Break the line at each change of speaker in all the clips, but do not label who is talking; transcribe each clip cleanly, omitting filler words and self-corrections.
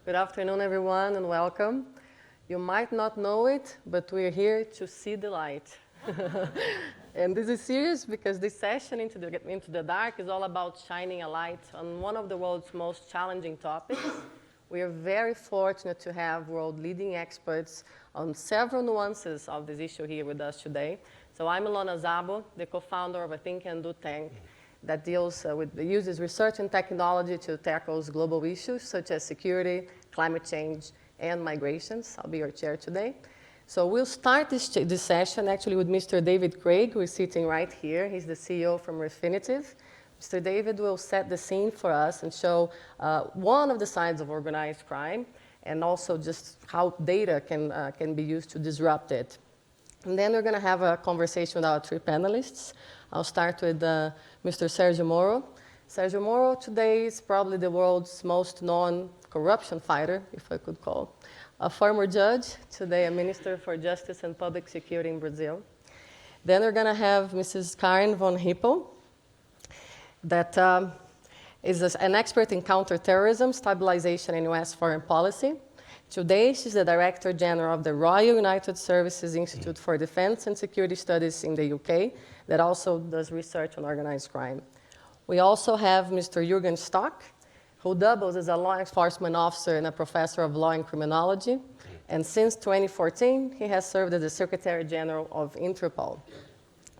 Good afternoon, everyone, and welcome. You might not know it, but we're here to see the light. And this is serious because this session, Into the Dark, is all about shining a light on one of the world's most challenging topics. We are very fortunate to have world-leading experts on several nuances of this issue here with us today. So I'm Ilona, Szabó, the co-founder of a Think and Do tank that uses research and technology to tackle global issues such as security, climate change, and migrations. I'll be your chair today. So we'll start this session actually with Mr. David Craig, who is sitting right here. He's the CEO from Refinitiv. Mr. David will set the scene for us and show one of the sides of organized crime and also just how data can be used to disrupt it. And then we're going to have a conversation with our three panelists. I'll start with Mr. Sergio Moro. Sergio Moro today is probably the world's most known corruption fighter, if I could call. A former judge, today a Minister for Justice and Public Security in Brazil. Then we're going to have Mrs. Karin von Hippel, that is an expert in counterterrorism, stabilization, and U.S. foreign policy. Today, she's the Director General of the Royal United Services Institute for Defense and Security Studies in the UK, that also does research on organized crime. We also have Mr. Jürgen, who doubles as a law enforcement officer and a professor of law and criminology. And since 2014, he has served as the Secretary General of Interpol.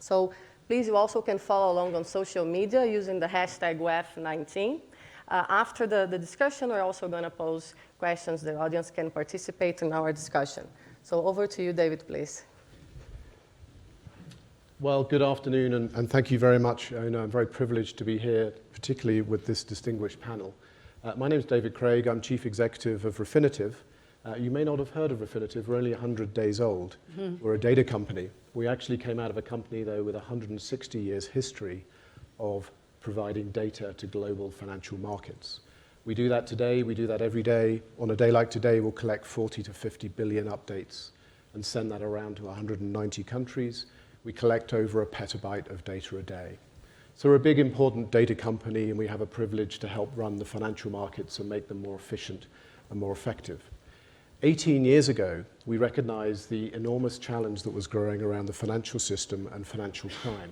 So please, you also can follow along on social media using the hashtag WEF19. After the discussion, we're also going to pose questions. The audience can participate in our discussion. So over to you, David, please.
Well, good afternoon, and thank you very much. I'm very privileged to be here, particularly with this distinguished panel. My name is David Craig. I'm Chief Executive of Refinitiv. You may not have heard of Refinitiv. We're only 100 days old. We're a data company. We actually came out of a company, though, with 160 years history of providing data to global financial markets. We do that today. We do that every day. On a day like today, we'll collect 40 to 50 billion updates and send that around to 190 countries. We collect over a petabyte of data a day. So we're a big, important data company, and we have a privilege to help run the financial markets and make them more efficient and more effective. 18 years ago, we recognized the enormous challenge that was growing around the financial system and financial crime.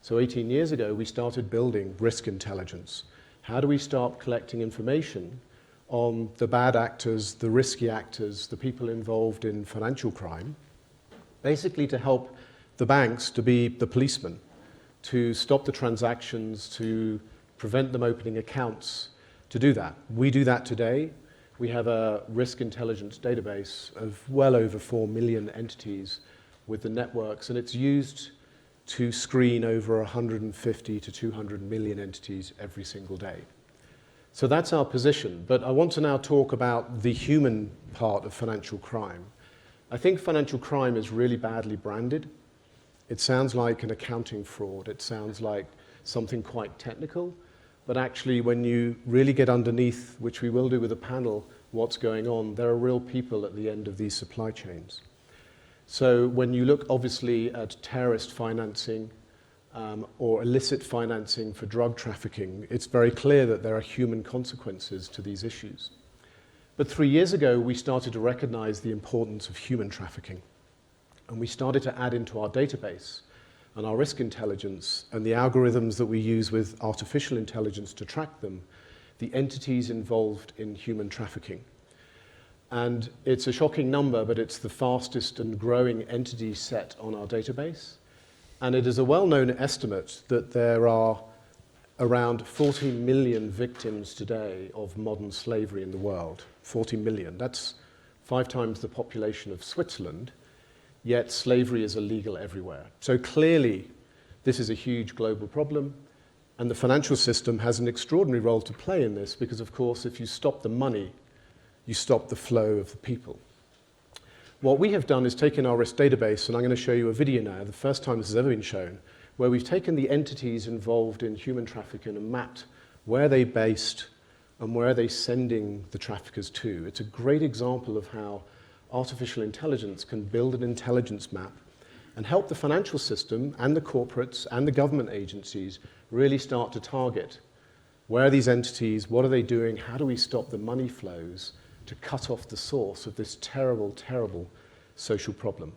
So 18 years ago, we started building risk intelligence. How do we start collecting information on the bad actors, the risky actors, the people involved in financial crime, basically to help the banks to be the policemen, to stop the transactions, to prevent them opening accounts, to do that. We do that today. We have a risk intelligence database of well over 4 million entities with the networks, and it's used to screen over 150 to 200 million entities every single day. So that's our position. But I want to now talk about the human part of financial crime. I think financial crime is really badly branded. It sounds like an accounting fraud. It sounds like something quite technical. But actually, when you really get underneath, which we will do with a panel, what's going on, there are real people at the end of these supply chains. So when you look, obviously, at terrorist financing or illicit financing for drug trafficking, it's very clear that there are human consequences to these issues. But 3 years ago, we started to recognize the importance of human trafficking. And we started to add into our database and our risk intelligence and the algorithms that we use with artificial intelligence to track them, the entities involved in human trafficking. And it's a shocking number, but it's the fastest and growing entity set on our database. And it is a well-known estimate that there are around 40 million victims today of modern slavery in the world. 40 million. That's 5 times the population of Switzerland. Yet slavery is illegal everywhere. So clearly, this is a huge global problem, and the financial system has an extraordinary role to play in this because, of course, if you stop the money, you stop the flow of the people. What we have done is taken our risk database, and I'm going to show you a video now, the first time this has ever been shown, where we've taken the entities involved in human trafficking and mapped where they're based and where they're sending the traffickers to. It's a great example of how artificial intelligence can build an intelligence map and help the financial system and the corporates and the government agencies really start to target where are these entities, what are they doing, how do we stop the money flows to cut off the source of this terrible, terrible social problem.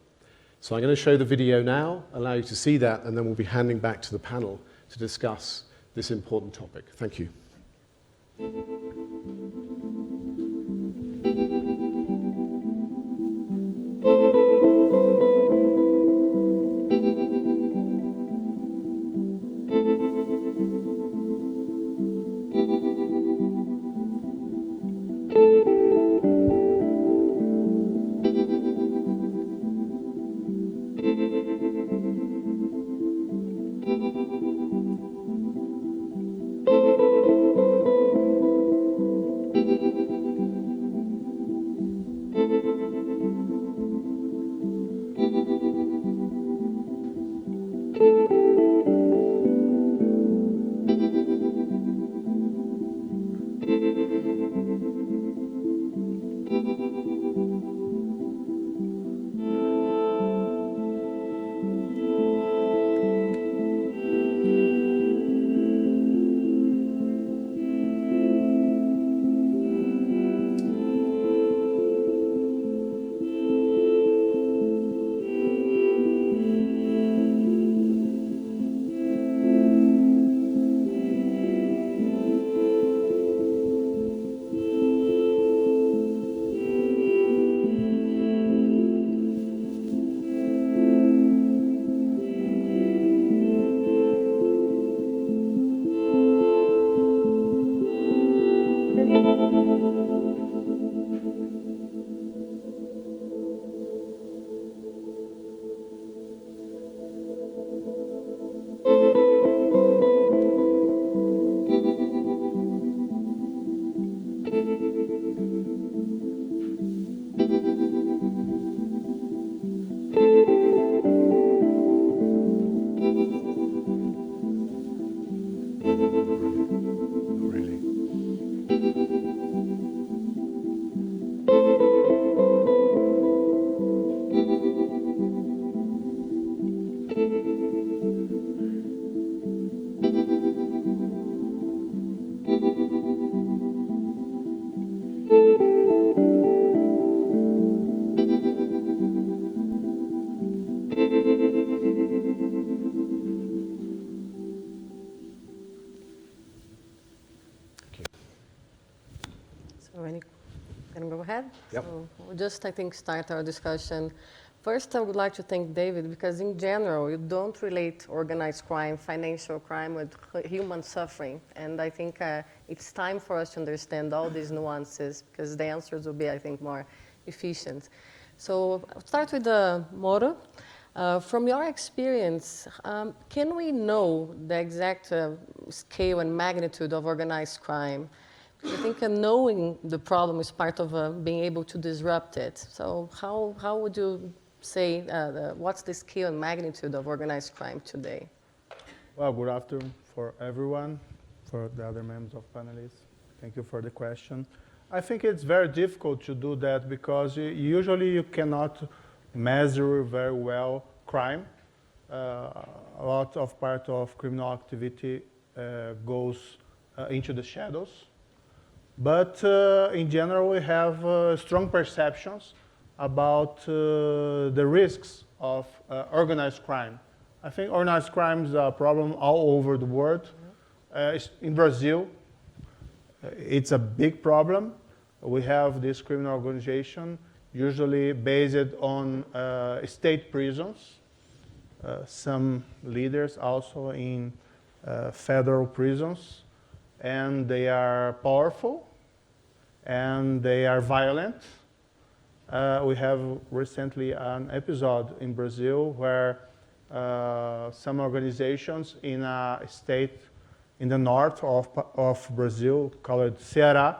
So I'm going to show the video now, allow you to see that, and then we'll be handing back to the panel to discuss this important topic. Thank you.
Can go ahead?
Yep.
So we'll just, I think, start our discussion. First, I would like to thank David, because in general, you don't relate organized crime, financial crime with human suffering. And I think it's time for us to understand all these nuances, because the answers will be, I think, more efficient. So I'll start with Moro. From your experience, can we know the exact scale and magnitude of organized crime? I think knowing the problem is part of being able to disrupt it. So how would you say, what's the scale and magnitude of organized crime today?
Well, good afternoon for everyone, for the other members of panelists. Thank you for the question. I think it's very difficult to do that because usually you cannot measure very well crime. A lot of part of criminal activity goes into the shadows. But in general, we have strong perceptions about the risks of organized crime. I think organized crime is a problem all over the world. In Brazil, it's a big problem. We have this criminal organization usually based on state prisons. Some leaders also in federal prisons. And they are powerful and they are violent. We have recently an episode in Brazil where some organizations in a state in the north of Brazil called Ceará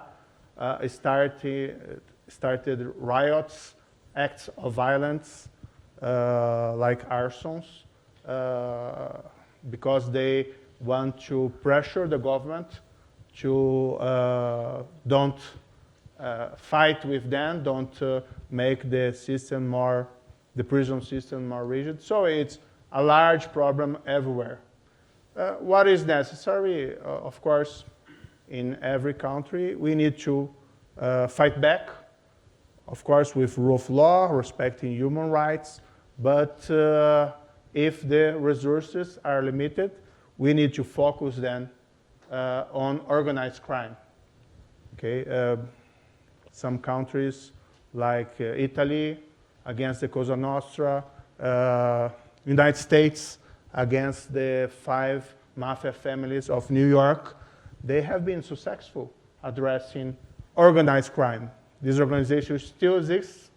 started riots, acts of violence like arsons because they want to pressure the government to don't fight with them, don't make the system the prison system more rigid. So it's a large problem everywhere. What is necessary? Of course, in every country, we need to fight back, of course, with rule of law, respecting human rights, but if the resources are limited, we need to focus then on organized crime. Okay, some countries like Italy against the Cosa Nostra, United States against the 5 mafia families of New York, they have been successful addressing organized crime. This organization still exists,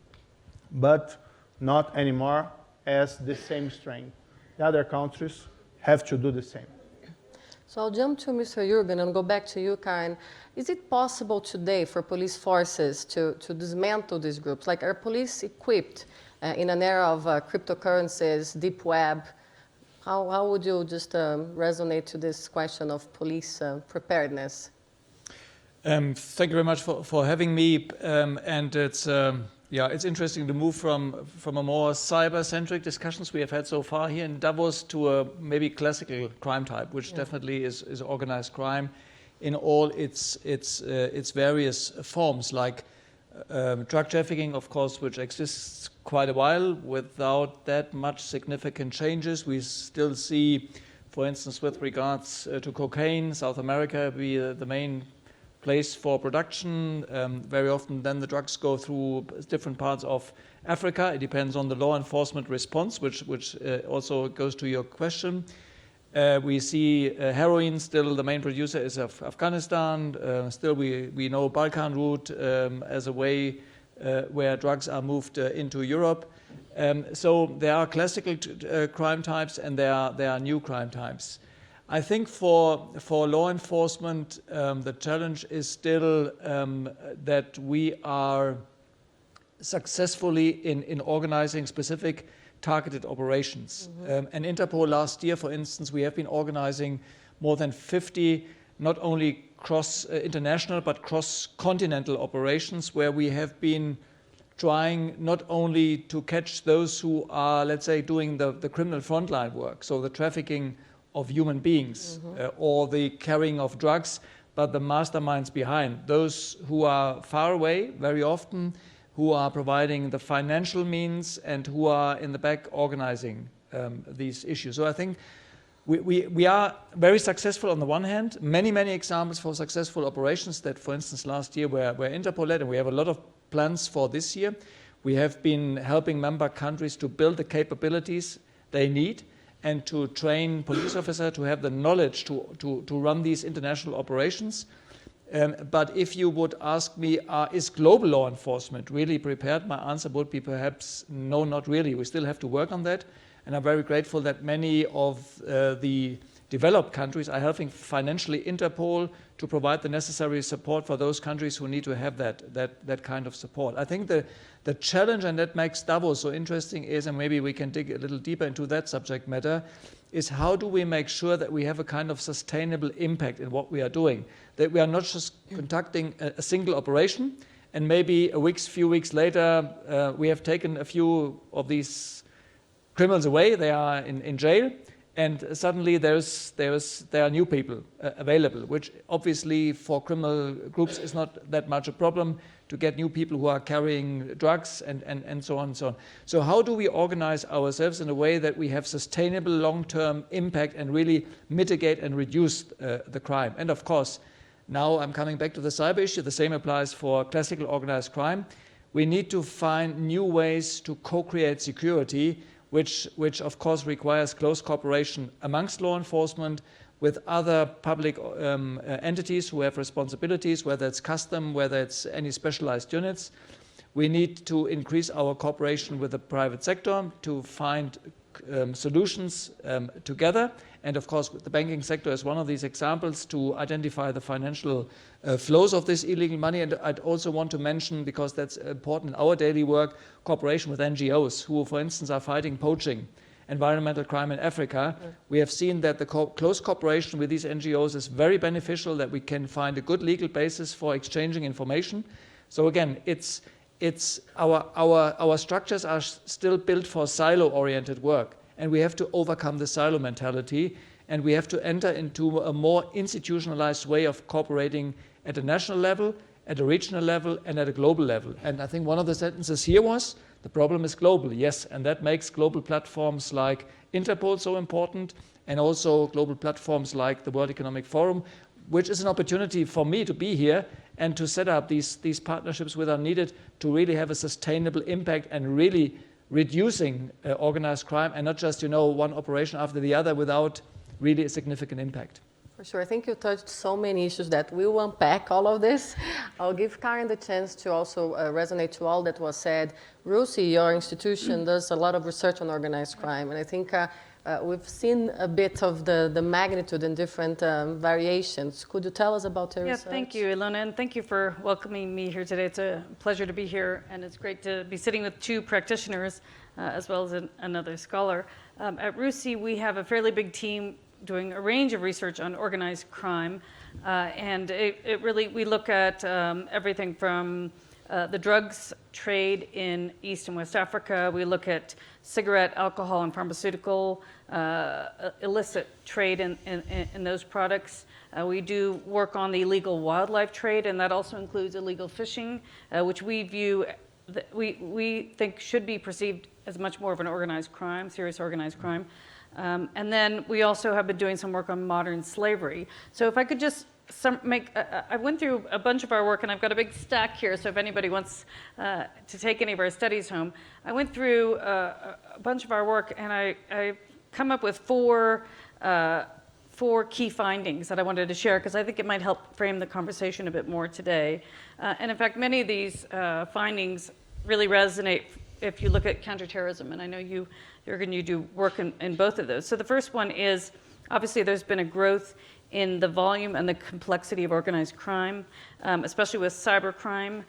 but not anymore as the same strength. The other countries have to do the same.
So I'll jump to Mr. Jürgen and go back to you, Karin. Is it possible today for police forces to dismantle these groups? Like, are police equipped in an era of cryptocurrencies, deep web? How would you just resonate to this question of police preparedness?
Thank you very much for having me. And it's interesting to move from a more cyber-centric discussions we have had so far here in Davos to a maybe classical crime type, which definitely is organized crime in all its various forms, like drug trafficking, of course, which exists quite a while without that much significant changes. We still see, for instance, with regards to cocaine, South America be the main place for production. Very often then the drugs go through different parts of Africa. It depends on the law enforcement response, which also goes to your question. We see heroin, still the main producer is of Afghanistan. Still we know Balkan route as a way where drugs are moved into Europe. So there are classical crime types and there are new crime types. I think for law enforcement, the challenge is still that we are successfully in organizing specific targeted operations. And Interpol last year, for instance, we have been organizing more than 50, not only international, but cross-continental operations where we have been trying not only to catch those who are, let's say, doing the criminal frontline work, so the trafficking of human beings or the carrying of drugs, but the masterminds behind, those who are far away very often, who are providing the financial means and who are in the back organizing these issues. So I think we are very successful on the one hand. Many examples for successful operations that, for instance, last year were Interpol led, and we have a lot of plans for this year. We have been helping member countries to build the capabilities they need and to train police officers to have the knowledge to run these international operations. But if you would ask me, is global law enforcement really prepared? My answer would be perhaps no, not really. We still have to work on that. And I'm very grateful that many of the developed countries are helping financially Interpol to provide the necessary support for those countries who need to have that kind of support. I think the challenge, and that makes Davos so interesting, is, and maybe we can dig a little deeper into that subject matter, is how do we make sure that we have a kind of sustainable impact in what we are doing, that we are not just conducting a single operation and maybe few weeks later we have taken a few of these criminals away, they are in jail, and suddenly there are new people available, which obviously for criminal groups is not that much a problem to get new people who are carrying drugs and so on and so on. So how do we organize ourselves in a way that we have sustainable long-term impact and really mitigate and reduce the crime? And of course, now I'm coming back to the cyber issue, the same applies for classical organized crime. We need to find new ways to co-create security, which of course requires close cooperation amongst law enforcement with other public entities who have responsibilities, whether it's custom, whether it's any specialized units. We need to increase our cooperation with the private sector to find solutions together. And of course, the banking sector is one of these examples to identify the financial flows of this illegal money. And I'd also want to mention, because that's important in our daily work, cooperation with NGOs who, for instance, are fighting poaching, environmental crime in Africa. We have seen that the close cooperation with these NGOs is very beneficial, that we can find a good legal basis for exchanging information. So again, it's our structures are still built for silo-oriented work, and we have to overcome the silo mentality, and we have to enter into a more institutionalized way of cooperating at a national level at a regional level and at a global level. And I think one of the sentences here was, the problem is global, yes, and that makes global platforms like Interpol so important, and also global platforms like the World Economic Forum, which is an opportunity for me to be here and to set up these partnerships which are needed to really have a sustainable impact and really reducing organized crime, and not just, one operation after the other without really a significant impact.
For sure. I think you touched so many issues that we will unpack all of this. I'll give Karin the chance to also resonate to all that was said. RUSI, your institution, does a lot of research on organized crime, and I think we've seen a bit of the magnitude and different variations. Could you tell us about your research?
Thank you, Ilona, and thank you for welcoming me here today. It's a pleasure to be here, and it's great to be sitting with two practitioners as well as another scholar. At RUSI, we have a fairly big team doing a range of research on organized crime, and we look at everything from the drugs trade in East and West Africa. We look at cigarette, alcohol, and pharmaceutical illicit trade in those products. We do work on the illegal wildlife trade, and that also includes illegal fishing, which we view we think should be perceived as much more of an organized crime, serious organized crime. And then we also have been doing some work on modern slavery. So if I could just I went through a bunch of our work, and I've got a big stack here, so if anybody wants to take any of our studies home, I went through a bunch of our work, and I come up with four key findings that I wanted to share, because I think it might help frame the conversation a bit more today. And in fact, many of these findings really resonate if you look at counterterrorism, and I know you, Jürgen, you do work in both of those. So the first one is, obviously there's been a growth in the volume and the complexity of organized crime, especially with cybercrime.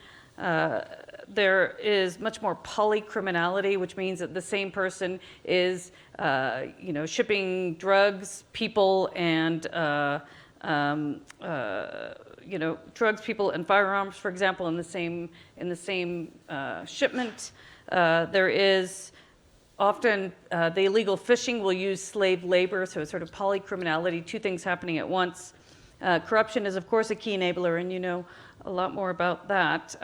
There is much more polycriminality, which means that the same person is, shipping drugs, people, and drugs, people, and firearms, for example, in the same shipment. There is often the illegal fishing will use slave labor, so it's sort of polycriminality, two things happening at once. Corruption is, of course, a key enabler, and you know a lot more about that.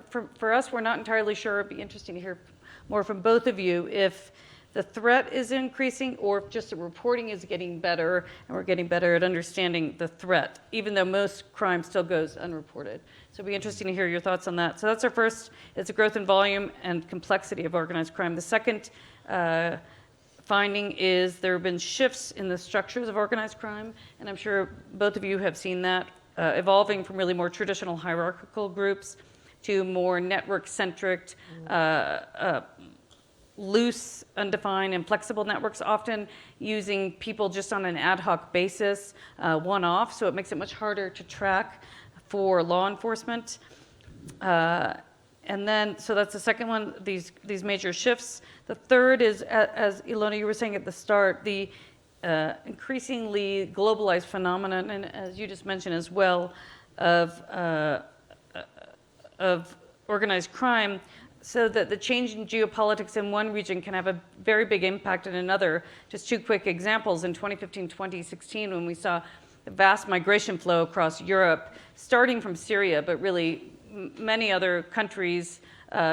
For us, we're not entirely sure. It'd be interesting to hear more from both of you if the threat is increasing or if just the reporting is getting better, and we're getting better at understanding the threat, even though most crime still goes unreported. So it'd be interesting to hear your thoughts on that. So that's our first, it's a growth in volume and complexity of organized crime. The second finding is there have been shifts in the structures of organized crime, and I'm sure both of you have seen that, evolving from really more traditional hierarchical groups to more network-centric, loose, undefined, and flexible networks, often using people just on an ad hoc basis, one-off, so it makes it much harder to track for law enforcement. And then, so that's the second one, these major shifts. The third is, as Ilona, you were saying at the start, the increasingly globalized phenomenon, and as you just mentioned as well, of organized crime, so that the change in geopolitics in one region can have a very big impact in another. Just two quick examples. In 2015, 2016, when we saw the vast migration flow across Europe, starting from Syria, but really many other countries,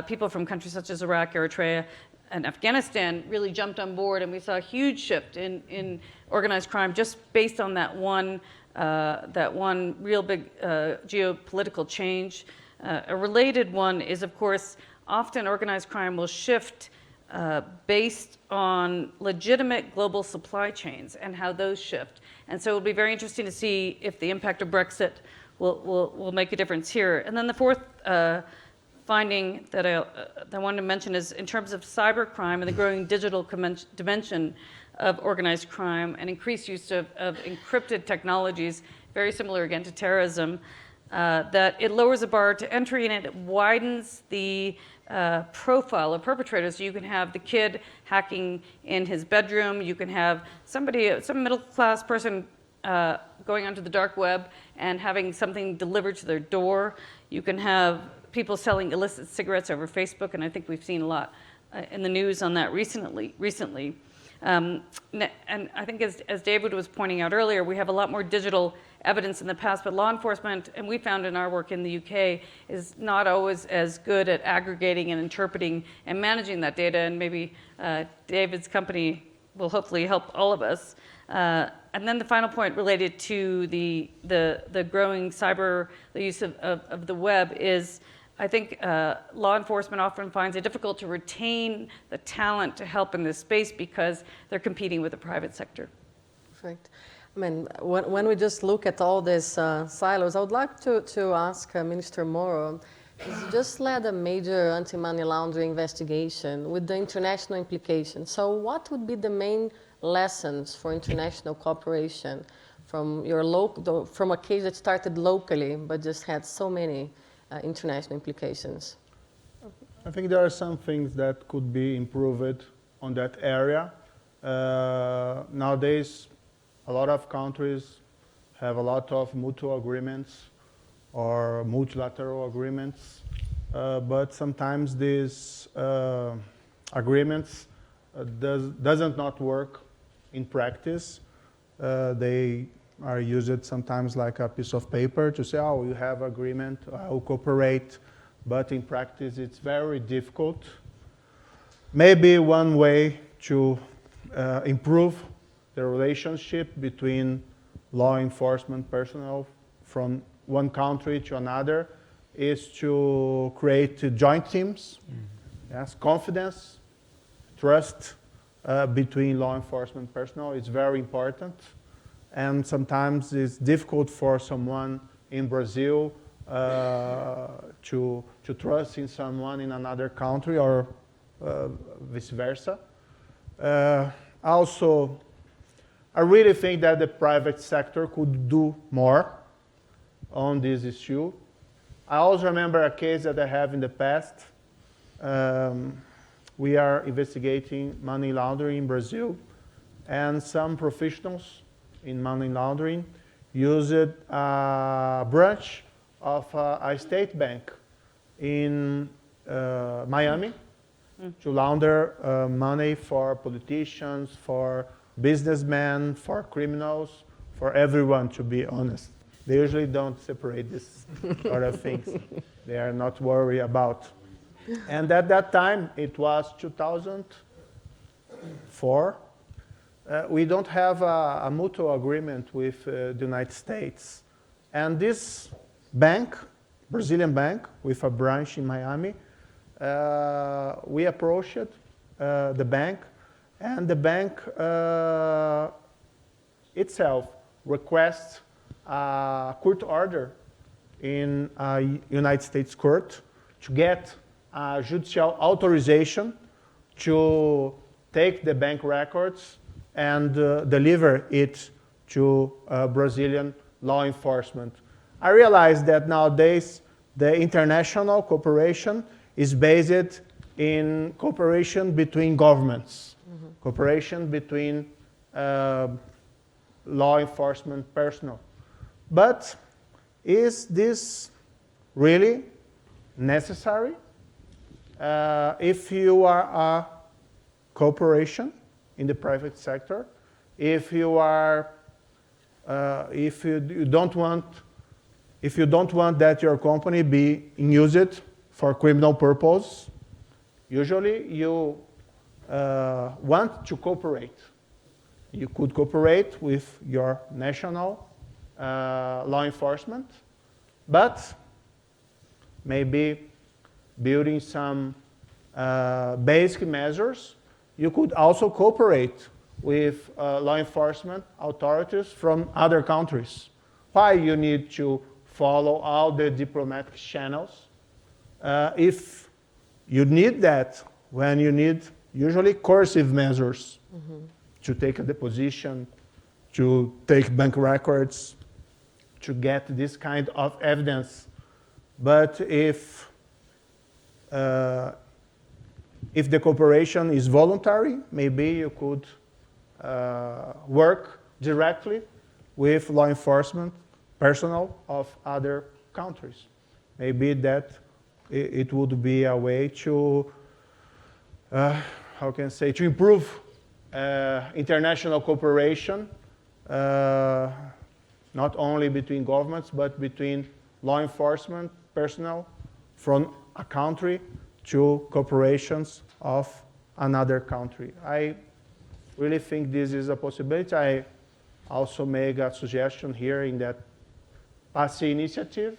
people from countries such as Iraq, Eritrea, and Afghanistan really jumped on board, and we saw a huge shift in organized crime just based on that one real big geopolitical change. A related one is, of course, often organized crime will shift based on legitimate global supply chains and how those shift. And so it'll be very interesting to see if the impact of Brexit will make a difference here. And then the fourth finding that I wanted to mention is in terms of cybercrime and the growing digital dimension of organized crime and increased use of encrypted technologies, very similar again to terrorism, that it lowers the bar to entry and it widens the profile of perpetrators. So you can have the kid hacking in his bedroom, you can have some middle-class person going onto the dark web and having something delivered to their door. You can have people selling illicit cigarettes over Facebook, and I think we've seen a lot in the news on that recently. And I think as David was pointing out earlier, we have a lot more digital evidence in the past, but law enforcement, and we found in our work in the UK, is not always as good at aggregating and interpreting and managing that data, and maybe David's company will hopefully help all of us. And then the final point related to the growing the use of the web is, I think law enforcement often finds it difficult to retain the talent to help in this space because they're competing with the private sector.
Perfect. I mean, when we just look at all these silos, I would like to ask Minister Moro, he's just led a major anti-money laundering investigation with the international implications. So what would be the main lessons for international cooperation from from a case that started locally but just had so many international implications?
I think there are some things that could be improved on that area. Nowadays, a lot of countries have a lot of mutual agreements or multilateral agreements, but sometimes these agreements doesn't not work in practice. They are used sometimes like a piece of paper to say, oh, you have agreement, I will cooperate, but in practice it's very difficult. Maybe one way to improve the relationship between law enforcement personnel from one country to another is to create joint teams. Yes, confidence, trust between law enforcement personnel is very important. And sometimes it's difficult for someone in Brazil to trust in someone in another country or vice versa. Also, I really think that the private sector could do more on this issue. I also remember a case that I have in the past. We are investigating money laundering in Brazil, and some professionals in money laundering used a branch of a state bank in Miami to launder money for politicians, for businessmen, for criminals, for everyone, to be honest. They usually don't separate this sort of things. They are not worried about. And at that time, it was 2004, we don't have a mutual agreement with the United States. And this bank, Brazilian bank, with a branch in Miami, we approached the bank, and the bank itself requests a court order in a United States court to get a judicial authorization to take the bank records and deliver it to Brazilian law enforcement. I realize that nowadays the international cooperation is based in cooperation between governments, cooperation between law enforcement personnel. But is this really necessary? If you are a corporation in the private sector, if you are, if you don't want that your company be used for criminal purpose, usually you want to cooperate. You could cooperate with your national law enforcement, but maybe building some basic measures. You could also cooperate with law enforcement authorities from other countries. Why you need to follow all the diplomatic channels? If you need that, when you need usually coercive measures to take a deposition, to take bank records, to get this kind of evidence. But if the cooperation is voluntary, maybe you could work directly with law enforcement personnel of other countries. Maybe that it would be a way to, how can I say, to improve international cooperation, not only between governments, but between law enforcement personnel from a country to corporations of another country. I really think this is a possibility. I also make a suggestion here in that PASSI initiative.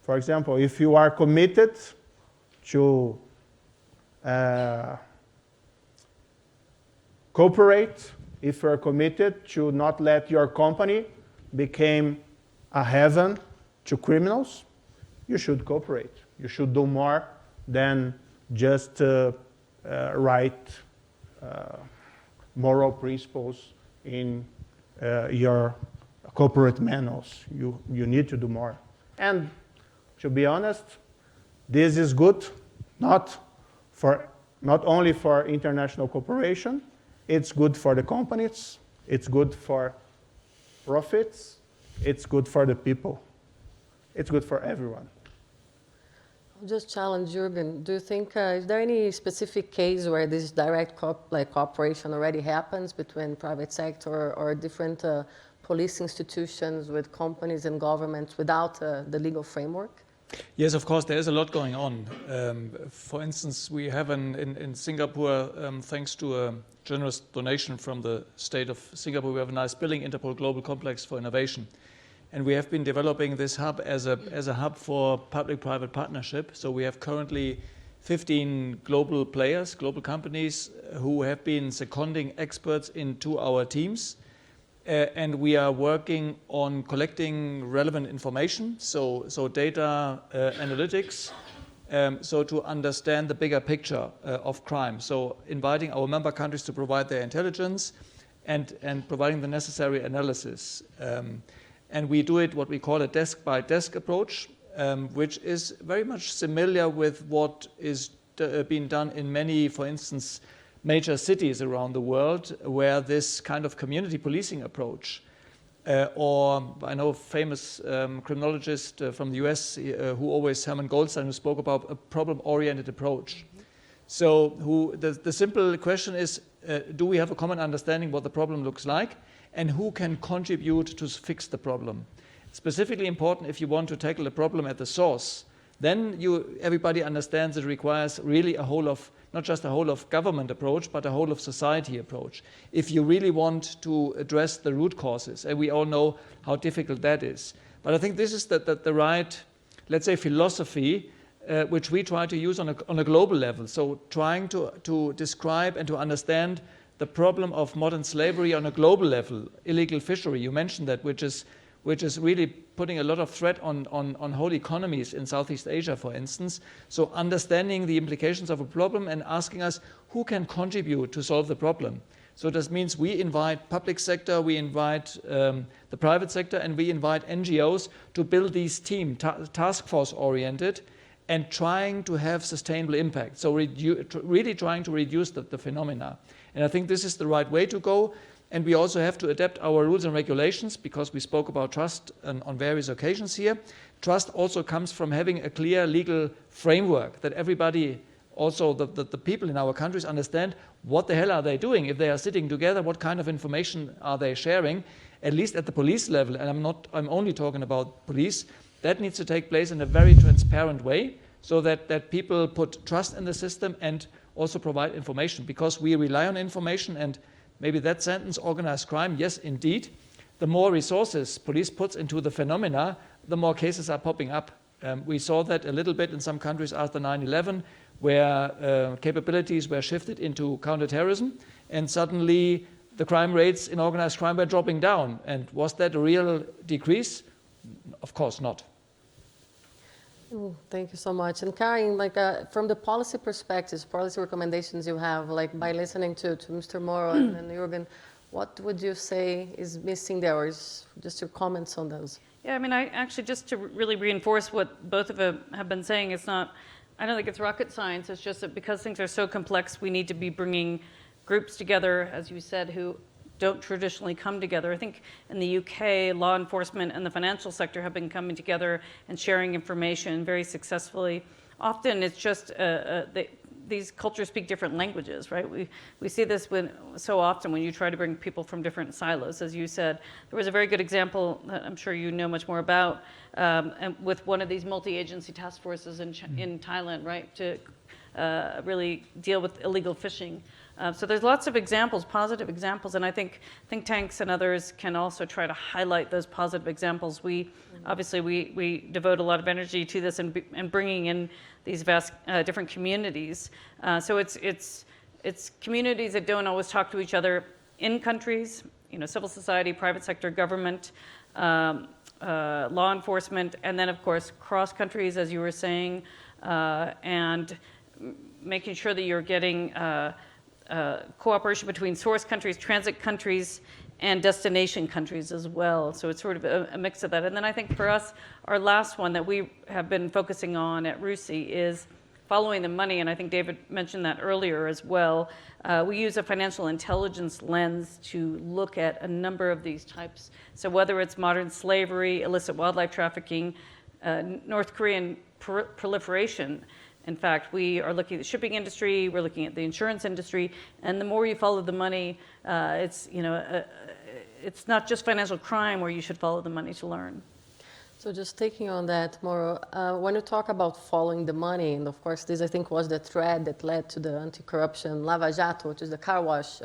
For example, if you are committed to cooperate, if you are committed to not let your company become a heaven to criminals, you should cooperate. You should do more than just write moral principles in your corporate manuals. You need to do more. And to be honest, this is good, not only for international cooperation, it's good for the companies, it's good for profits, it's good for the people, it's good for everyone.
I'll just challenge Jürgen. Do you think, is there any specific case where this direct cooperation already happens between private sector or different police institutions with companies and governments without the legal framework?
Yes, of course, there is a lot going on. For instance, we have in Singapore, thanks to a generous donation from the state of Singapore, we have a nice building, Interpol Global Complex for Innovation. And we have been developing this hub as a hub for public-private partnership. So we have currently 15 global players, global companies who have been seconding experts into our teams. And we are working on collecting relevant information, so data analytics, so to understand the bigger picture of crime. So inviting our member countries to provide their intelligence and providing the necessary analysis. And we do it what we call a desk-by-desk approach, which is very much similar with what is being done in many, for instance, major cities around the world, where this kind of community policing approach, or I know a famous criminologist from the US, Herman Goldstein, who spoke about a problem-oriented approach. So the simple question is, do we have a common understanding what the problem looks like, and who can contribute to fix the problem? Specifically important if you want to tackle a problem at the source, then everybody understands it requires really not just a whole of government approach, but a whole of society approach. If you really want to address the root causes, and we all know how difficult that is. But I think this is the right, let's say, philosophy which we try to use on a global level. So trying to describe and to understand the problem of modern slavery on a global level, illegal fishery, you mentioned that, which is really putting a lot of threat on whole economies in Southeast Asia, for instance. So understanding the implications of a problem and asking us who can contribute to solve the problem. So this means we invite public sector, we invite the private sector, and we invite NGOs to build these teams, task force oriented, and trying to have sustainable impact. So really trying to reduce the phenomena. And I think this is the right way to go. And we also have to adapt our rules and regulations, because we spoke about trust on various occasions here. Trust also comes from having a clear legal framework that everybody, also the people in our countries, understand what the hell are they doing. If they are sitting together, what kind of information are they sharing, at least at the police level. And I'm only talking about police. That needs to take place in a very transparent way, so that people put trust in the system and also provide information, because we rely on information. And maybe that sentence, organized crime, yes, indeed. The more resources police puts into the phenomena, the more cases are popping up. We saw that a little bit in some countries after 9/11, where capabilities were shifted into counterterrorism, and suddenly the crime rates in organized crime were dropping down. And was that a real decrease? Of course not.
Thank you so much. And Karin, from the policy perspectives, policy recommendations you have, by listening to Mr. Moro and Jürgen, what would you say is missing there, or just your comments on those?
Yeah, I mean, just to really reinforce what both of them have been saying, I don't think it's rocket science. It's just that because things are so complex, we need to be bringing groups together, as you said, who don't traditionally come together. I think in the UK, law enforcement and the financial sector have been coming together and sharing information very successfully. Often it's just these cultures speak different languages, right? We see this so often when you try to bring people from different silos. As you said, there was a very good example that I'm sure you know much more about, and with one of these multi-agency task forces in Thailand, right, to really deal with illegal fishing. So there's lots of examples, positive examples, and I think think tanks and others can also try to highlight those positive examples. Obviously we devote a lot of energy to this and bringing in these vast different communities. So it's communities that don't always talk to each other in countries, civil society, private sector, government, law enforcement, and then of course cross countries, as you were saying, and making sure that you're getting cooperation between source countries, transit countries, and destination countries as well. So it's sort of a mix of that. And then I think for us, our last one that we have been focusing on at RUSI is following the money, and I think David mentioned that earlier as well. We use a financial intelligence lens to look at a number of these types. So whether it's modern slavery, illicit wildlife trafficking, North Korean proliferation. In fact, we are looking at the shipping industry, we're looking at the insurance industry, and the more you follow the money, it's not just financial crime where you should follow the money to learn.
So just taking on that, Moro, when you talk about following the money, and of course this I think was the thread that led to the anti-corruption Lava Jato, which is the car wash,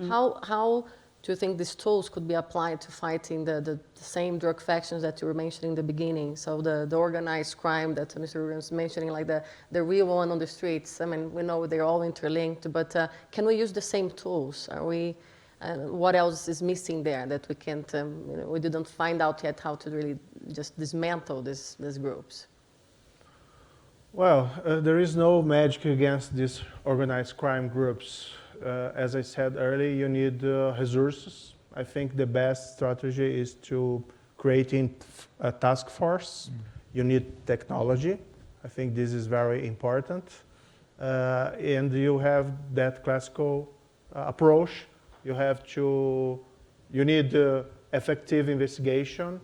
how do you think these tools could be applied to fighting the same drug factions that you were mentioning in the beginning? So the organized crime that Mr. Jürgen was mentioning, like the real one on the streets. I mean, we know they're all interlinked, but can we use the same tools? What else is missing there that we can't, we didn't find out yet how to really just dismantle these groups?
Well, there is no magic against these organized crime groups. As I said earlier, you need resources. I think the best strategy is to creating a task force. You need technology. I think this is very important. And you have that classical approach. You need effective investigation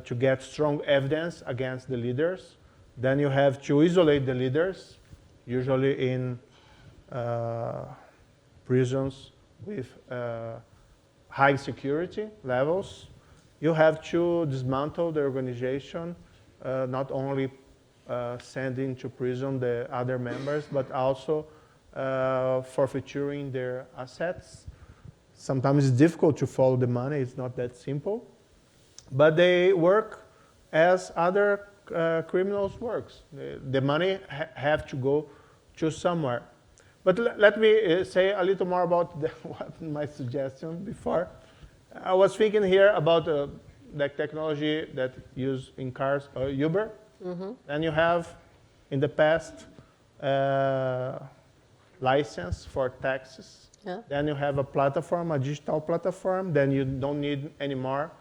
to get strong evidence against the leaders. Then you have to isolate the leaders, usually in prisons with high security levels. You have to dismantle the organization, not only sending to prison the other members, but also forfeiting their assets. Sometimes it's difficult to follow the money, it's not that simple. But they work as other criminals works. The money have to go to somewhere. But let me say a little more about what my suggestion before. I was thinking here about the technology that used in cars, Uber. And you have, in the past, license for taxis.
Yeah.
Then you have a platform, a digital platform. Then you don't need anymore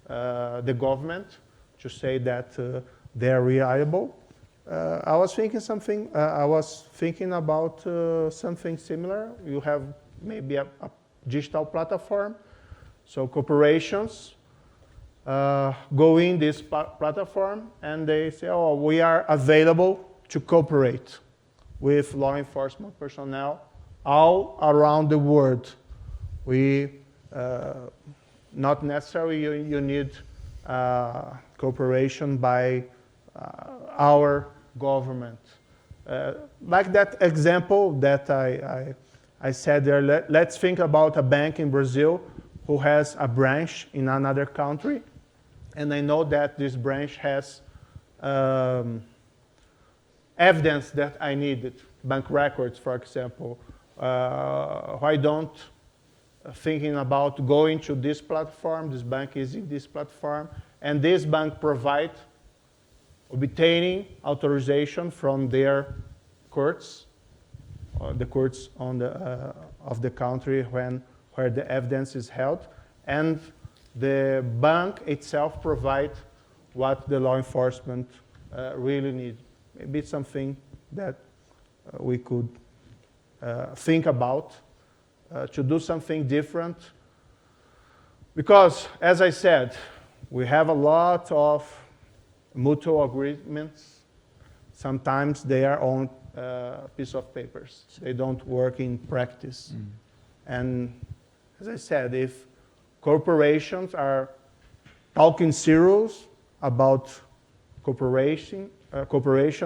the government to say that they're reliable. I was thinking about something similar. You have maybe a digital platform. So corporations go in this platform and they say, oh, we are available to cooperate with law enforcement personnel all around the world. Not necessarily you need cooperation by our government. Like that example that I said there, let's think about a bank in Brazil who has a branch in another country. And I know that this branch has evidence that I needed, bank records, for example. Why don't thinking about going to this platform, this bank is in this platform, and this bank provide obtaining authorization from their courts, or the courts of the country where the evidence is held, and the bank itself provide what the law enforcement really need. Maybe it's something that we could think about to do something different. Because, as I said, we have a lot of mutual agreements. Sometimes they are on piece of papers. They don't work in practice. And as I said, if corporations are talking serious about cooperation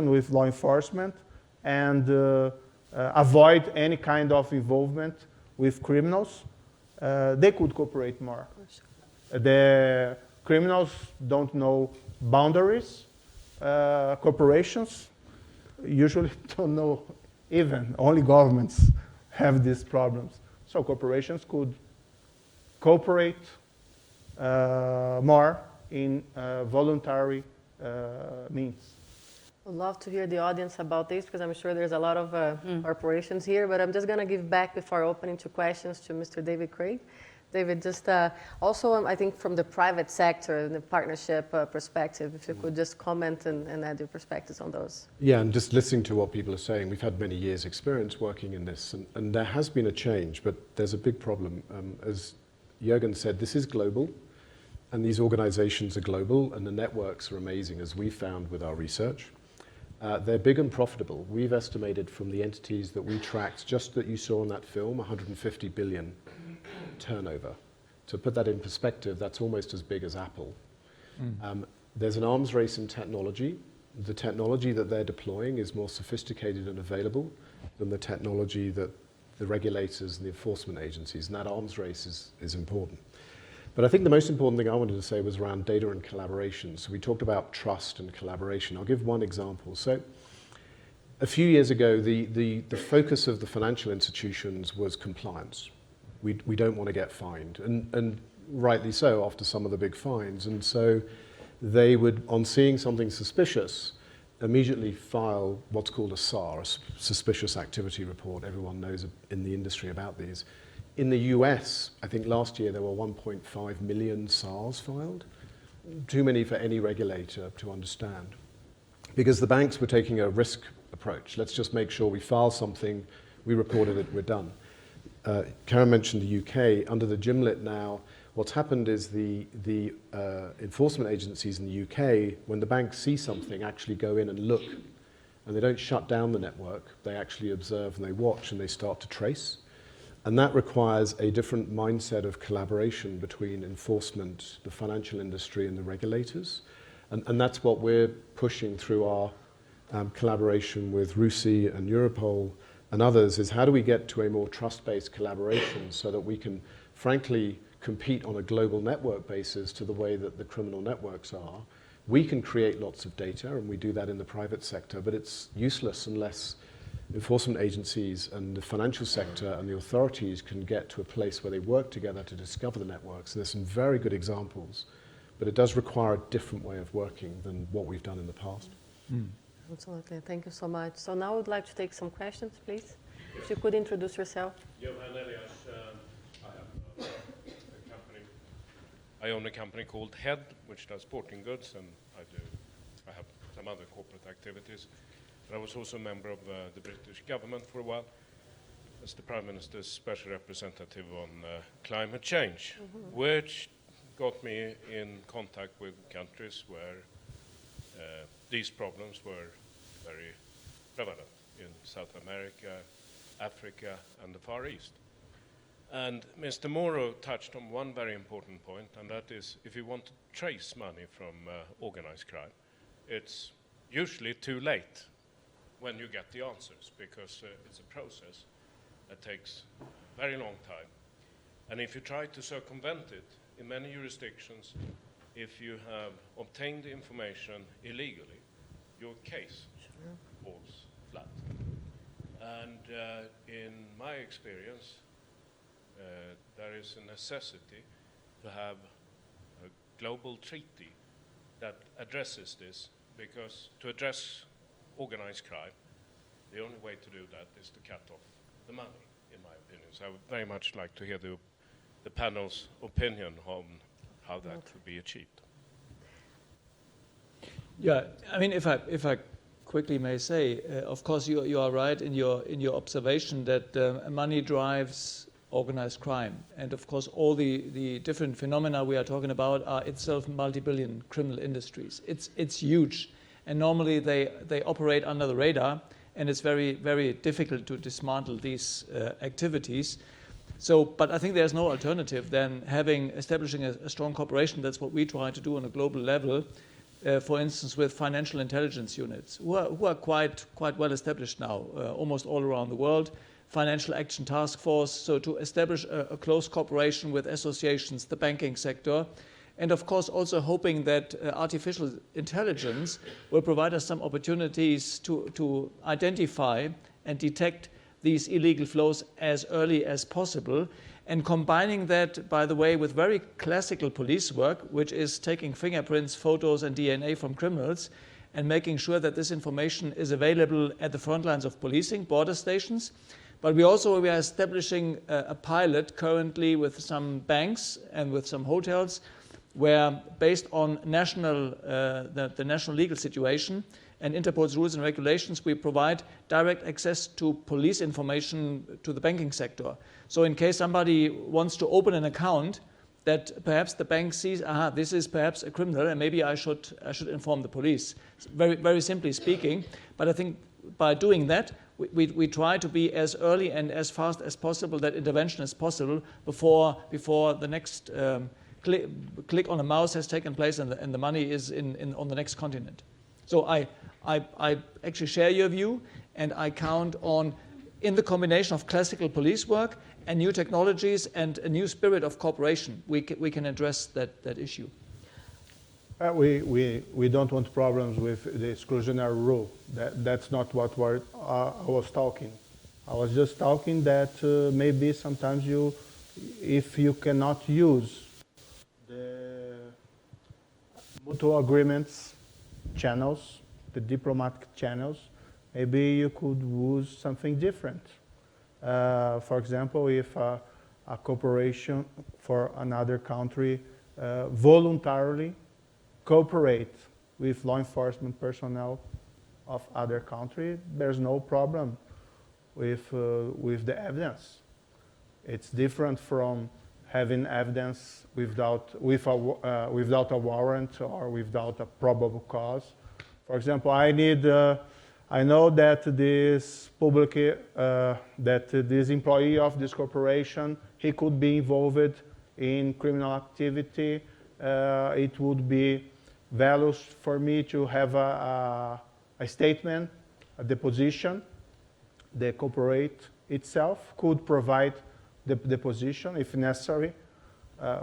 with law enforcement and avoid any kind of involvement with criminals, they could cooperate more. The criminals don't know boundaries. Corporations usually don't know even. Only governments have these problems. So corporations could cooperate more in voluntary means.
I'd love to hear the audience about this because I'm sure there's a lot of corporations here, but I'm just going to give back before opening to questions to Mr. David Craig. David, just also I think from the private sector, the partnership perspective, if you could just comment and add your perspectives on those.
Yeah, and just listening to what people are saying, we've had many years' experience working in this, and there has been a change, but there's a big problem. As Jürgen said, this is global, and these organizations are global, and the networks are amazing, as we found with our research. They're big and profitable. We've estimated from the entities that we tracked, just that you saw in that film, 150 billion turnover. To put that in perspective, that's almost as big as Apple. There's an arms race in technology. The technology that they're deploying is more sophisticated and available than the technology that the regulators and the enforcement agencies, and that arms race is important. But I think the most important thing I wanted to say was around data and collaboration. So we talked about trust and collaboration. I'll give one example. So a few years ago, the focus of the financial institutions was compliance. We don't want to get fined, and rightly so after some of the big fines. And so they would, on seeing something suspicious, immediately file what's called a SAR, a suspicious activity report. Everyone knows in the industry about these. In the US, I think last year there were 1.5 million SARs filed. Too many for any regulator to understand. Because the banks were taking a risk approach. Let's just make sure we file something, we reported it, we're done. Karin mentioned the UK. Under the GIMLIT now, what's happened is the enforcement agencies in the UK, when the banks see something, actually go in and look. And they don't shut down the network. They actually observe and they watch and they start to trace. And that requires a different mindset of collaboration between enforcement, the financial industry, and the regulators. And that's what we're pushing through our collaboration with RUSI and Interpol and others, is how do we get to a more trust-based collaboration so that we can, frankly, compete on a global network basis to the way that the criminal networks are. We can create lots of data, and we do that in the private sector, but it's useless unless enforcement agencies and the financial sector and the authorities can get to a place where they work together to discover the networks. And there's some very good examples, but it does require a different way of working than what we've done in the past.
Absolutely, thank you so much. So now I would like to take some questions, please. If you could introduce yourself.
I own a company called Head, which does sporting goods, and I have some other corporate activities. But I was also a member of the British government for a while as the Prime Minister's special representative on climate change, which got me in contact with countries where these problems were very prevalent in South America, Africa, and the Far East. And Mr. Moro touched on one very important point, and that is if you want to trace money from organized crime, it's usually too late when you get the answers, because it's a process that takes a very long time. And if you try to circumvent it, in many jurisdictions, if you have obtained the information illegally, your case falls flat. And in my experience, there is a necessity to have a global treaty that addresses this, because to address organized crime, the only way to do that is to cut off the money, in my opinion. So I would very much like to hear the panel's opinion on how that could be achieved.
Yeah, I mean, if I quickly may say, of course you are right in your observation that money drives organized crime, and of course all the different phenomena we are talking about are itself multi-billion criminal industries. It's huge, and normally they operate under the radar, and it's very, very difficult to dismantle these activities. So, but I think there's no alternative than establishing a strong cooperation. That's what we try to do on a global level, for instance, with financial intelligence units, who are quite well established now, almost all around the world. Financial Action Task Force, so to establish a close cooperation with associations, the banking sector, and of course also hoping that artificial intelligence will provide us some opportunities to identify and detect these illegal flows as early as possible, and combining that, by the way, with very classical police work, which is taking fingerprints, photos, and DNA from criminals, and making sure that this information is available at the front lines of policing, border stations. But we are establishing a pilot currently with some banks and with some hotels, where, based on the national legal situation and Interpol's rules and regulations, we provide direct access to police information to the banking sector. So in case somebody wants to open an account, that perhaps the bank sees, this is perhaps a criminal, and maybe I should inform the police. Very, very simply speaking. But I think by doing that, we try to be as early and as fast as possible, that intervention is possible before the next click on a mouse has taken place and the money is on the next continent. So I actually share your view, and I count on, in the combination of classical police work and new technologies and a new spirit of cooperation, we can address that issue.
We don't want problems with the exclusionary rule. That's not what I was talking. I was just talking that maybe sometimes if you cannot use the mutual agreements channels, the diplomatic channels, maybe you could use something different. For example, if a corporation for another country voluntarily cooperate with law enforcement personnel of other country, there's no problem with the evidence. It's different from having evidence without a warrant or without a probable cause. For example, I know that this this employee of this corporation, he could be involved in criminal activity. It would be values for me to have a statement, a deposition. The corporate itself could provide the deposition if necessary,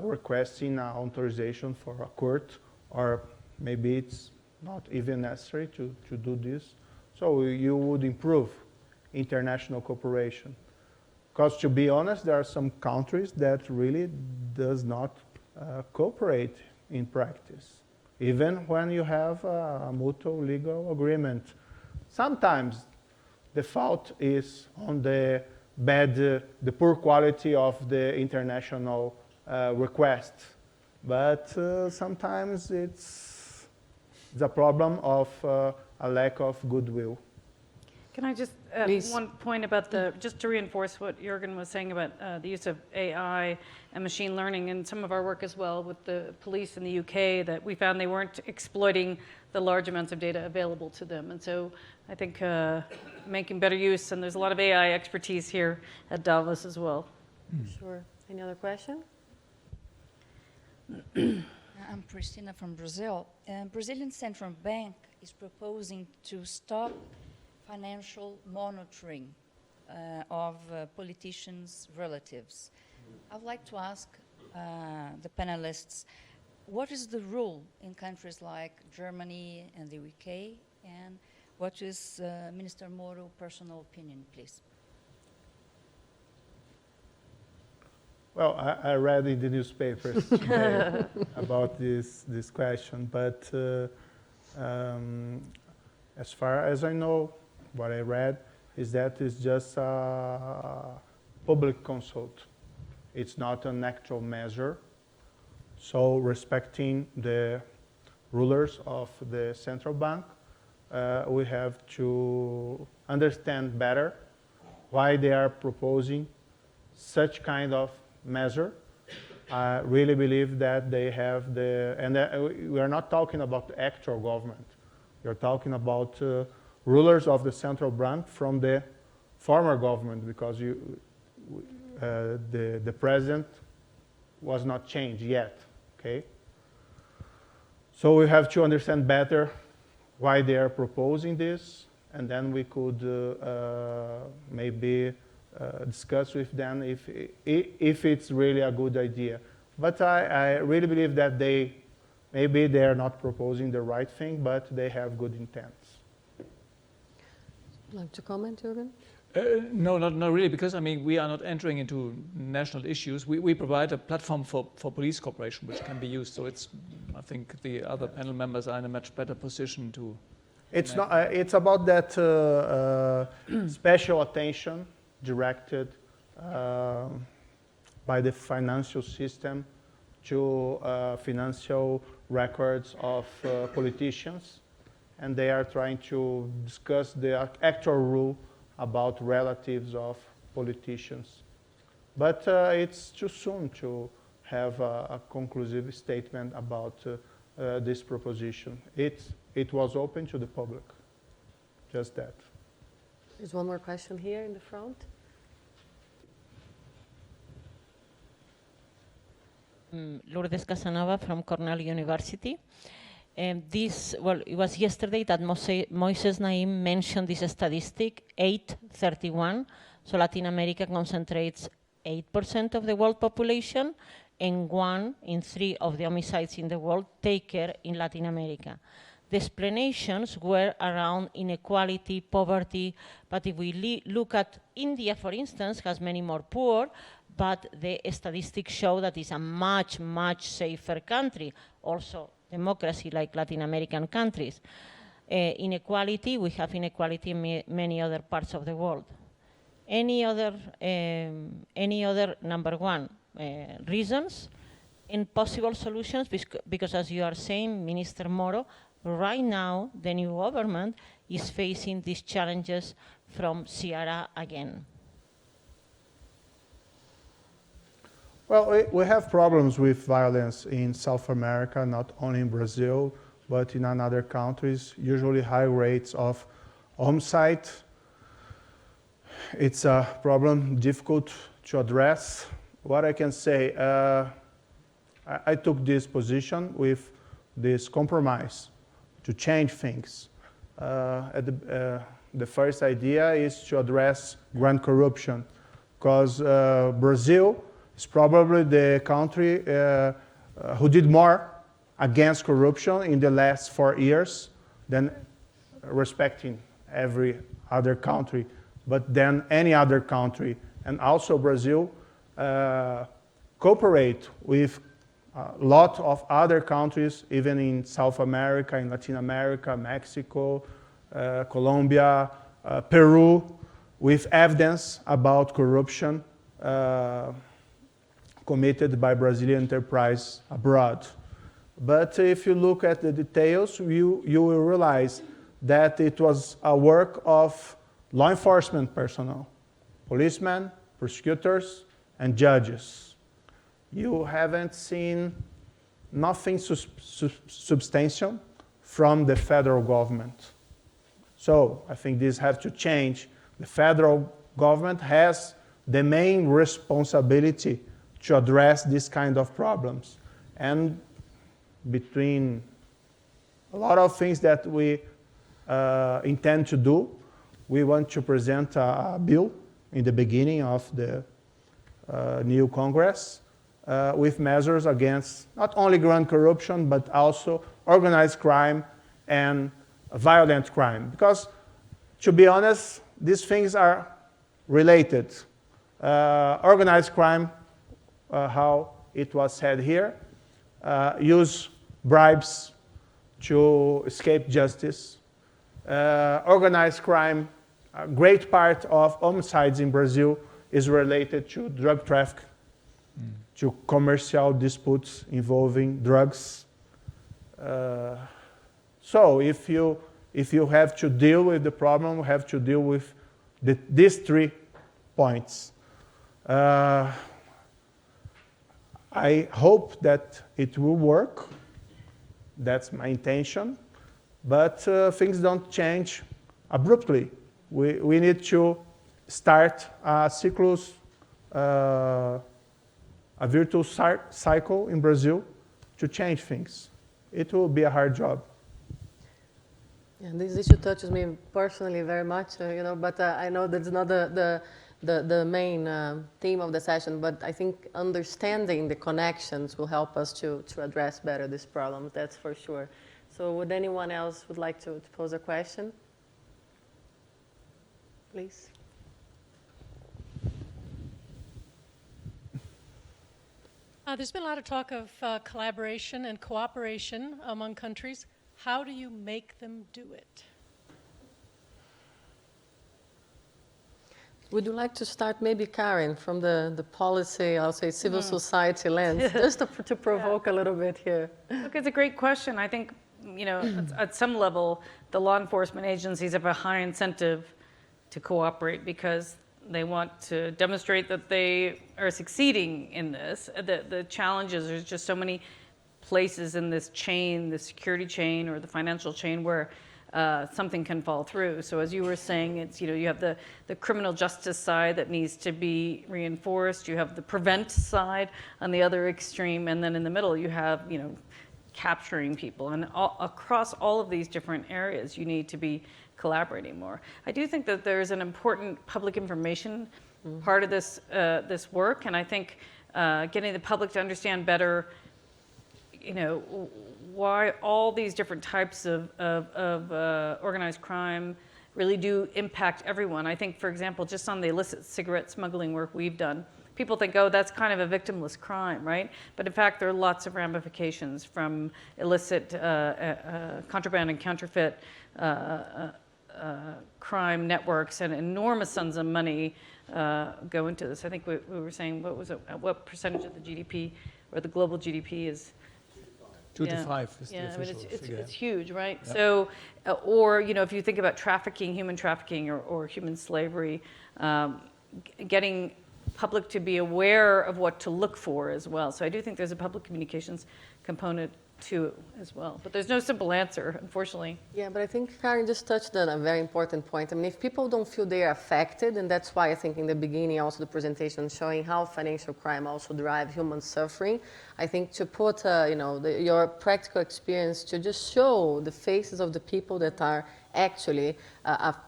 requesting an authorization for a court, or maybe it's not even necessary to do this. So you would improve international cooperation. Because to be honest, there are some countries that really does not cooperate in practice. Even when you have a mutual legal agreement. Sometimes the fault is on the poor quality of the international request. But sometimes it's a problem of a lack of goodwill.
Can I just one point about just to reinforce what Jürgen was saying about the use of AI and machine learning in some of our work as well with the police in the UK, that we found they weren't exploiting the large amounts of data available to them. And so I think making better use, and there's a lot of AI expertise here at Davos as well.
Sure. Any other question?
I'm Pristina from Brazil. Brazilian Central Bank is proposing to stop financial monitoring of politicians' relatives. I'd like to ask the panelists, what is the rule in countries like Germany and the UK, and what is Minister Moro's personal opinion, please?
Well, I read in the newspapers today about this question, but as far as I know, what I read is that it's just a public consult. It's not an actual measure. So respecting the rulers of the central bank, we have to understand better why they are proposing such kind of measure. I really believe that they have we are not talking about the actual government. We're talking about rulers of the central bank from the former government, because the president was not changed yet, okay? So we have to understand better why they are proposing this, and then we could maybe discuss with them if it's really a good idea. But I really believe that maybe they are not proposing the right thing, but they have good intents.
Like to comment, Jürgen?
No, not really, because I mean we are not entering into national issues. We provide a platform for police cooperation which can be used. So it's, I think the other panel members are in a much better position to.
It's not. It's about that special attention directed by the financial system to financial records of politicians, and they are trying to discuss the actual rule about relatives of politicians. But it's too soon to have a conclusive statement about this proposition. It was open to the public, just that.
There's one more question here in the front.
Lourdes Casanova from Cornell University. It was yesterday that Moises Naim mentioned this statistic, 8:31. So Latin America concentrates 8% of the world population, and 1 in 3 of the homicides in the world take care in Latin America. The explanations were around inequality, poverty, but if we look at India, for instance, has many more poor, but the statistics show that it's a much, much safer country. Also, democracy like Latin American countries. Inequality, we have inequality in many other parts of the world. Any other number one, reasons and possible solutions, because as you are saying, Minister Moro, right now the new government is facing these challenges from Sierra again.
Well, we have problems with violence in South America, not only in Brazil, but in other countries, usually high rates of homicide. It's a problem difficult to address. What I can say, I took this position with this compromise to change things. The first idea is to address grand corruption, because Brazil is probably the country who did more against corruption in the last 4 years than respecting every other country, but then any other country. And also Brazil cooperate with a lot of other countries, even in South America, in Latin America, Mexico, Colombia, Peru, with evidence about corruption committed by Brazilian enterprise abroad. But if you look at the details, you will realize that it was a work of law enforcement personnel, policemen, prosecutors, and judges. You haven't seen nothing substantial from the federal government. So I think this has to change. The federal government has the main responsibility to address this kind of problems. And between a lot of things that we intend to do, we want to present a bill in the beginning of the new Congress with measures against not only grand corruption, but also organized crime and violent crime. Because, to be honest, these things are related. Organized crime, how it was said here, use bribes to escape justice. Organized crime, a great part of homicides in Brazil is related to drug trafficking, to commercial disputes involving drugs. So if you have to deal with the problem, you have to deal with these 3 points. I hope that it will work. That's my intention. But things don't change abruptly. We need to start a cyclus, a virtual cycle in Brazil to change things. It will be a hard job.
And this issue touches me personally very much, but I know that's not the main theme of the session, but I think understanding the connections will help us to address better these problems, that's for sure. So would anyone else would like to pose a question? Please.
There's been a lot of talk of collaboration and cooperation among countries. How do you make them do it?
Would you like to start, maybe, Karin, from the policy, I'll say civil society lens, just to provoke a little bit here?
Look, it's a great question. I think, at some level, the law enforcement agencies have a high incentive to cooperate because they want to demonstrate that they are succeeding in this. The challenge is there's just so many places in this chain, the security chain or the financial chain, where something can fall through. So as you were saying, it's, you have the criminal justice side that needs to be reinforced. You have the prevent side on the other extreme. And then in the middle, you have, capturing people. And across all of these different areas, you need to be collaborating more. I do think that there's an important public information part of this work. And I think getting the public to understand better, why all these different types of organized crime really do impact everyone. I think, for example, just on the illicit cigarette smuggling work we've done, people think, oh, that's kind of a victimless crime, right? But in fact, there are lots of ramifications from illicit contraband and counterfeit crime networks, and enormous sums of money go into this. I think we were saying, what percentage of the GDP or the global GDP is
2 to 5 is the official figure.
It's huge, right?
Yeah.
So, or if you think about trafficking, human trafficking, or human slavery, getting public to be aware of what to look for as well. So I do think there's a public communications component to it as well. But there's no simple answer, unfortunately.
Yeah, but I think Karin just touched on a very important point. I mean, if people don't feel they are affected, and that's why I think in the beginning also the presentation showing how financial crime also drives human suffering, I think to put your practical experience to just show the faces of the people that are actually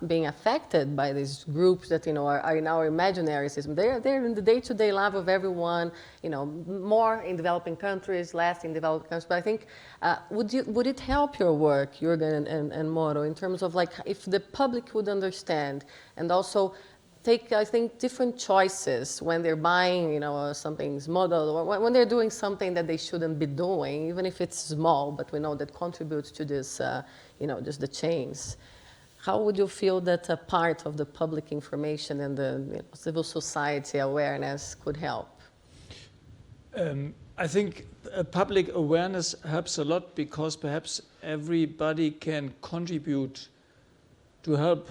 being affected by these groups that are in our imaginary system. They're in the day-to-day life of everyone. More in developing countries, less in developed countries. But I think would it help your work, Jürgen and Moro, in terms of if the public would understand and also take, I think, different choices when they're buying, something smuggled, or when they're doing something that they shouldn't be doing, even if it's small, but we know that contributes to this, just the chains. How would you feel that a part of the public information and the civil society awareness could help?
I think public awareness helps a lot because perhaps everybody can contribute to help.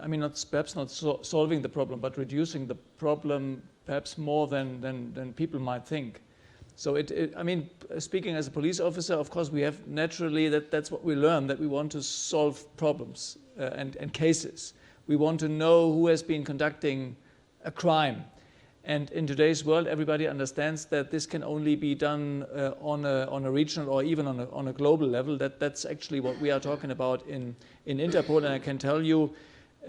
I mean, perhaps not solving the problem, but reducing the problem perhaps more than people might think. So I mean, speaking as a police officer, of course, we have naturally that's what we learn, that we want to solve problems and cases. We want to know who has been conducting a crime. And in today's world, everybody understands that this can only be done on a regional or even on a global level. That's actually what we are talking about in Interpol. And I can tell you,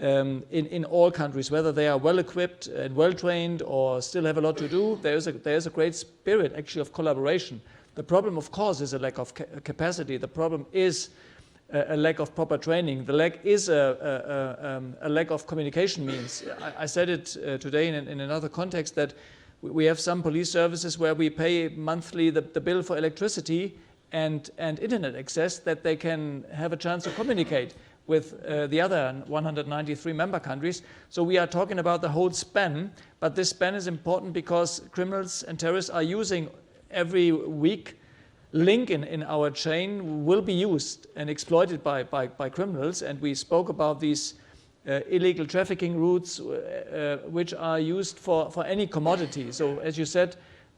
in all countries, whether they are well equipped and well trained or still have a lot to do, there is a great spirit actually of collaboration. The problem, of course, is a lack of capacity. The problem is a lack of proper training. The lack is a lack of communication means. I said it today in another context that we have some police services where we pay monthly the bill for electricity and internet access that they can have a chance to communicate with the other 193 member countries. So we are talking about the whole span, but this span is important because criminals and terrorists are using every weak link in our chain will be used and exploited by criminals. And we spoke about these illegal trafficking routes which are used for any commodity. So as you said,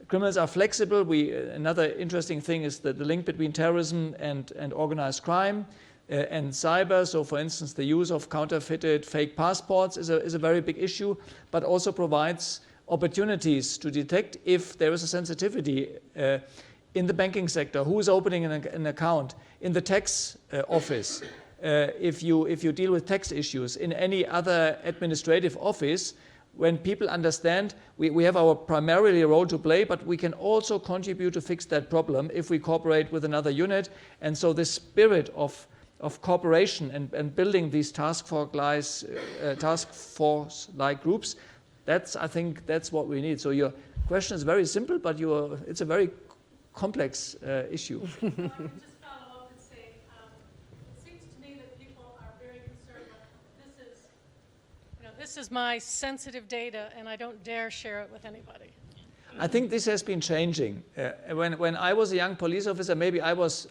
criminals are flexible. Another interesting thing is the link between terrorism and organized crime. and cyber. So for instance, the use of counterfeited fake passports is a very big issue, but also provides opportunities to detect if there is a sensitivity in the banking sector, who is opening an account, in the tax office, if you deal with tax issues, in any other administrative office. When people understand we have our primarily role to play, but we can also contribute to fix that problem if we cooperate with another unit. And so this spirit of cooperation and building these task force-like groups, I think that's what we need. So your question is very simple, but it's a very complex issue.
Just follow up and say, it seems to me that people are very concerned about this is my sensitive data and I don't dare share it with anybody.
I think this has been changing. When I was a young police officer, maybe I was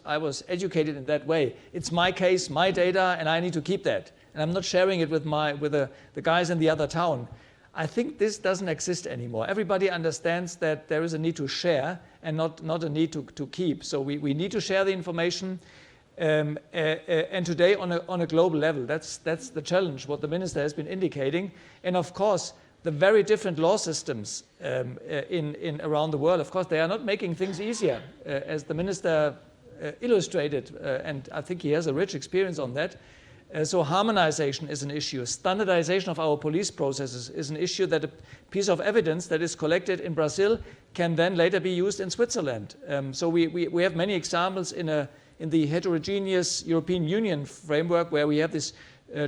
educated in that way. It's my case, my data, and I need to keep that. And I'm not sharing it with the guys in the other town. I think this doesn't exist anymore. Everybody understands that there is a need to share and not a need to keep. So we need to share the information, and today on a global level. That's the challenge, what the minister has been indicating. And of course, the very different law systems in around the world, of course, they are not making things easier, as the minister illustrated, and I think he has a rich experience on that. So harmonization is an issue. Standardization of our police processes is an issue, that a piece of evidence that is collected in Brazil can then later be used in Switzerland. So we have many examples in the heterogeneous European Union framework, where we have this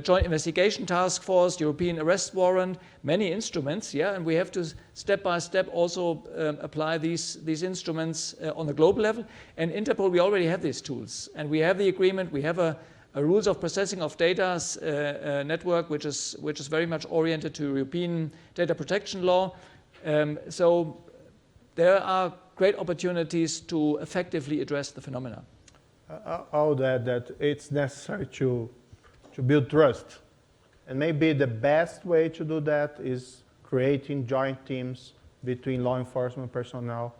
joint investigation task force, European arrest warrant, many instruments, and we have to step by step also apply these instruments on the global level. And Interpol, we already have these tools, and we have the agreement. We have a rules of processing of data network, which is very much oriented to European data protection law. So there are great opportunities to effectively address the phenomena.
I'll add that it's necessary to build trust. And maybe the best way to do that is creating joint teams between law enforcement personnel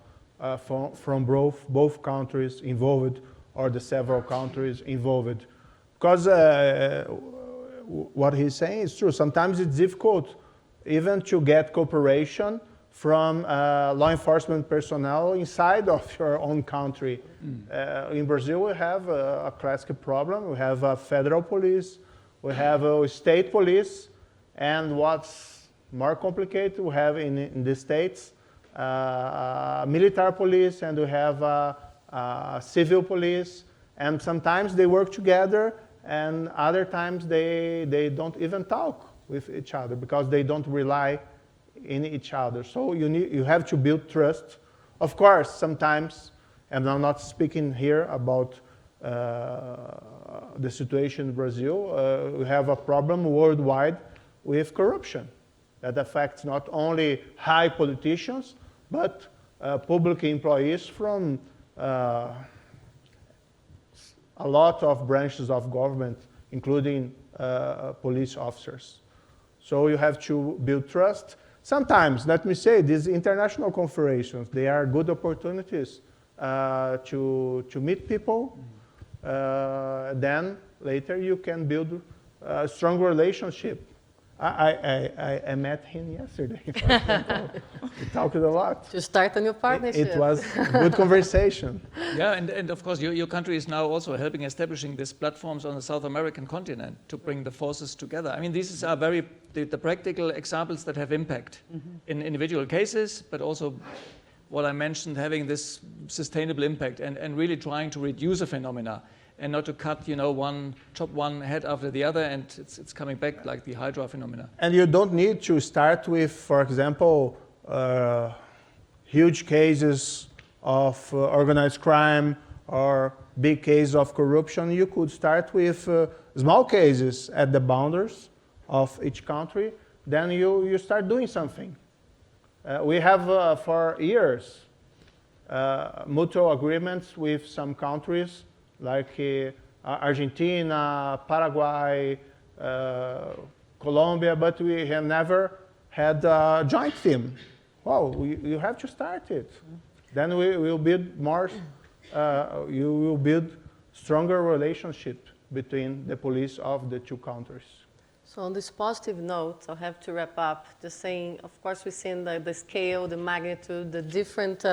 from both countries involved, or the several countries involved. Because what he's saying is true. Sometimes it's difficult even to get cooperation from law enforcement personnel inside of your own country. In Brazil, we have a classic problem. We have a federal police, we have a state police, and what's more complicated, we have in the States military police, and we have civil police, and sometimes they work together, and other times they don't even talk with each other because they don't rely in each other. So you have to build trust. Of course, sometimes, and I'm not speaking here about the situation in Brazil, we have a problem worldwide with corruption that affects not only high politicians, but public employees from a lot of branches of government, including police officers. So you have to build trust. Sometimes, let me say, these international conferences, they are good opportunities to meet people. Then later you can build a strong relationship. I met him yesterday, for example. We talked a lot.
To start a new partnership.
It was a good conversation.
Yeah, and of course your country is now also helping establishing these platforms on the South American continent to bring the forces together. I mean, these are the practical examples that have impact in individual cases, but also what I mentioned, having this sustainable impact and really trying to reduce a phenomena, and not to cut, chop one head after the other, and it's coming back like the Hydra phenomena.
And you don't need to start with, for example, huge cases of organized crime or big cases of corruption. You could start with small cases at the boundaries of each country. Then you start doing something. We have for years mutual agreements with some countries like Argentina, Paraguay, Colombia, but we have never had a joint team. Well, you have to start it. Then we will build more, you will build stronger relationship between the police of the two countries.
So on this positive note, I'll have to wrap up just saying, of course, we've seen the scale, the magnitude, the different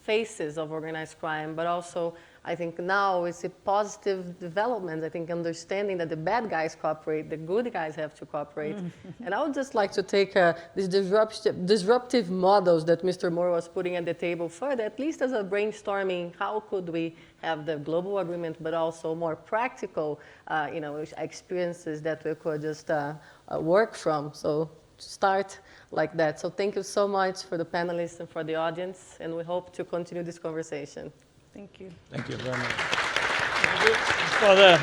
faces of organized crime, but also I think now we see positive developments. I think understanding that the bad guys cooperate, the good guys have to cooperate. And I would just like to take these disruptive models that Mr. Moro was putting at the table further, at least as a brainstorming, how could we have the global agreement, but also more practical experiences that we could just work from. So start like that. So thank you so much for the panelists and for the audience, and we hope to continue this conversation.
Thank you.
Thank you very much. For the